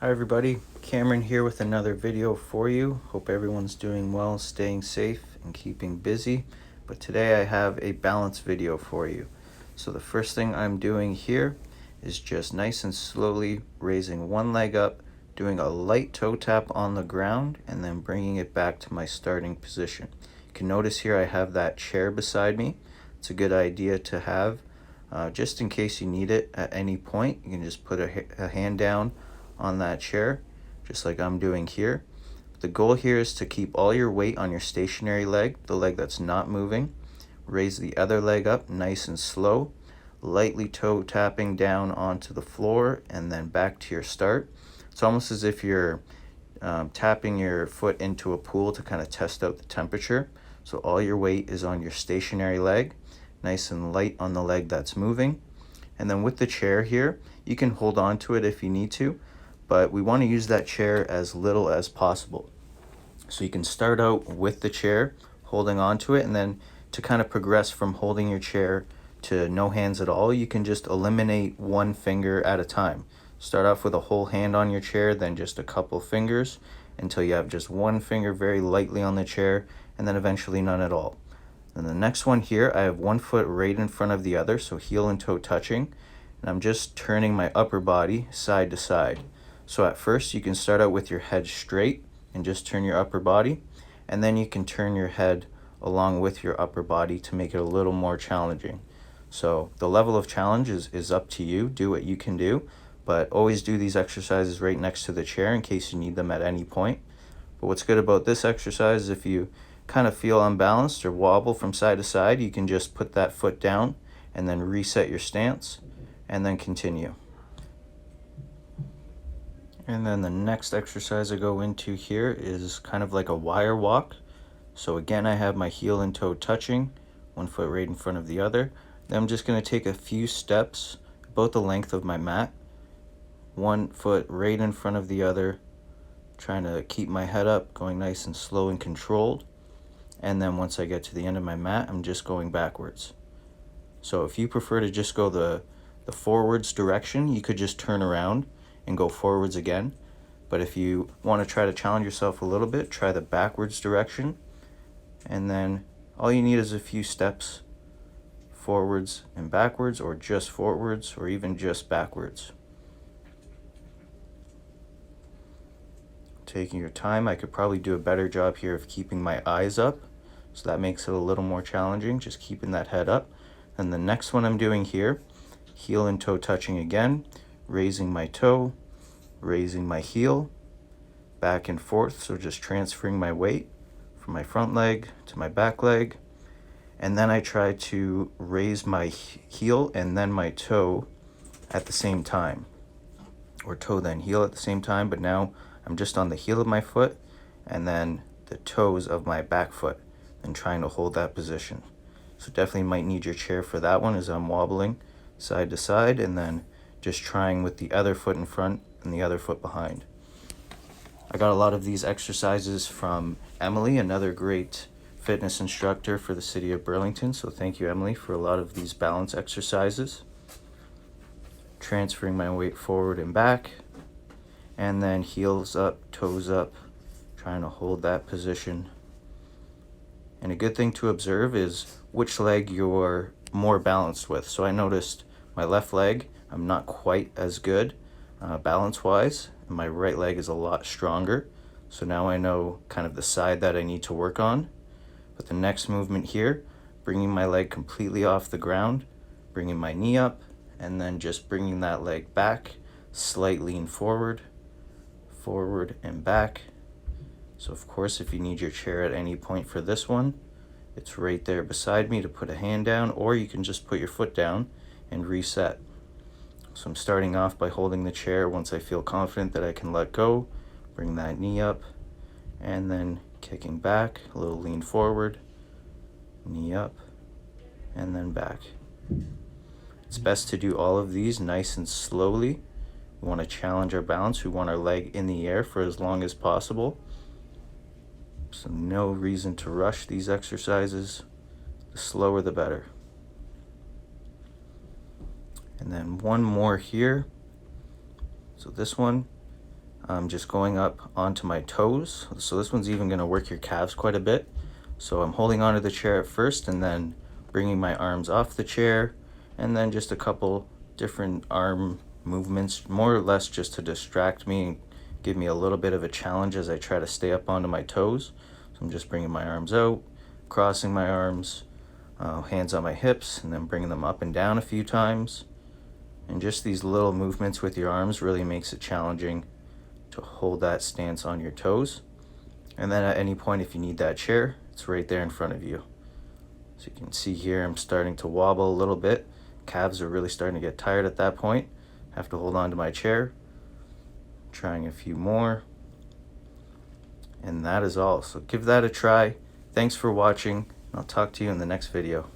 Hi everybody, Cameron here with another video for you. Hope everyone's doing well, staying safe, and keeping busy. But today I have a balance video for you. So the first thing I'm doing here is just nice and slowly raising one leg up, doing a light toe tap on the ground, and then bringing it back to my starting position. You can notice here I have that chair beside me. It's a good idea to have just in case you need it at any point. You can just put a hand down on that chair, just like I'm doing here. The goal here is to keep all your weight on your stationary leg, the leg that's not moving. Raise the other leg up nice and slow, lightly toe tapping down onto the floor and then back to your start. It's almost as if you're tapping your foot into a pool to kind of test out the temperature. So all your weight is on your stationary leg, nice and light on the leg that's moving. And then with the chair here, you can hold on to it if you need to, but we want to use that chair as little as possible. So you can start out with the chair, holding on to it, and then to kind of progress from holding your chair to no hands at all, you can just eliminate one finger at a time. Start off with a whole hand on your chair, then just a couple fingers until you have just one finger very lightly on the chair, and then eventually none at all. Then the next one here, I have one foot right in front of the other, so heel and toe touching, and I'm just turning my upper body side to side. So at first you can start out with your head straight and just turn your upper body, and then you can turn your head along with your upper body to make it a little more challenging. So the level of challenge is up to you. Do what you can do, but always do these exercises right next to the chair in case you need them at any point. But what's good about this exercise is if you kind of feel unbalanced or wobble from side to side, you can just put that foot down and then reset your stance and then continue. And then the next exercise I go into here is kind of like a wire walk. So again, I have my heel and toe touching, one foot right in front of the other. Then I'm just going to take a few steps, about the length of my mat, one foot right in front of the other, trying to keep my head up, going nice and slow and controlled. And then once I get to the end of my mat, I'm just going backwards. So if you prefer to just go the forwards direction, you could just turn around and go forwards again. But if you want to try to challenge yourself a little bit, try the backwards direction. And then all you need is a few steps forwards and backwards, or just forwards, or even just backwards. Taking your time. I could probably do a better job here of keeping my eyes up, so that makes it a little more challenging, just keeping that head up. And the next one I'm doing here, heel and toe touching again, raising my toe, raising my heel, back and forth, so just transferring my weight from my front leg to my back leg. And then I try to raise my heel and then my toe at the same time, or toe then heel at the same time, but now I'm just on the heel of my foot and then the toes of my back foot and trying to hold that position. So definitely might need your chair for that one as I'm wobbling side to side and then just trying with the other foot in front and the other foot behind. I got a lot of these exercises from Emily, another great fitness instructor for the city of Burlington. So thank you, Emily, for a lot of these balance exercises. Transferring my weight forward and back, and then heels up, toes up, trying to hold that position. And a good thing to observe is which leg you're more balanced with. So I noticed my left leg, I'm not quite as good balance-wise, and my right leg is a lot stronger. So now I know kind of the side that I need to work on. But the next movement here, bringing my leg completely off the ground, bringing my knee up, and then just bringing that leg back, slight lean forward, forward and back. So of course, if you need your chair at any point for this one, it's right there beside me to put a hand down, or you can just put your foot down and reset. So I'm starting off by holding the chair. Once I feel confident that I can let go, bring that knee up, and then kicking back, a little lean forward, knee up, and then back. It's best to do all of these nice and slowly. We want to challenge our balance. We want our leg in the air for as long as possible. So no reason to rush these exercises. The slower the better. And then one more here. So this one, I'm just going up onto my toes. So this one's even going to work your calves quite a bit. So I'm holding onto the chair at first and then bringing my arms off the chair, and then just a couple different arm movements, more or less just to distract me and give me a little bit of a challenge as I try to stay up onto my toes. So I'm just bringing my arms out, crossing my arms, hands on my hips, and then bringing them up and down a few times. And just these little movements with your arms really makes it challenging to hold that stance on your toes. And then at any point, if you need that chair, it's right there in front of you. So you can see here I'm starting to wobble a little bit. Calves are really starting to get tired at that point. Have to hold on to my chair. Trying a few more. And that is all. So give that a try. Thanks for watching. I'll talk to you in the next video.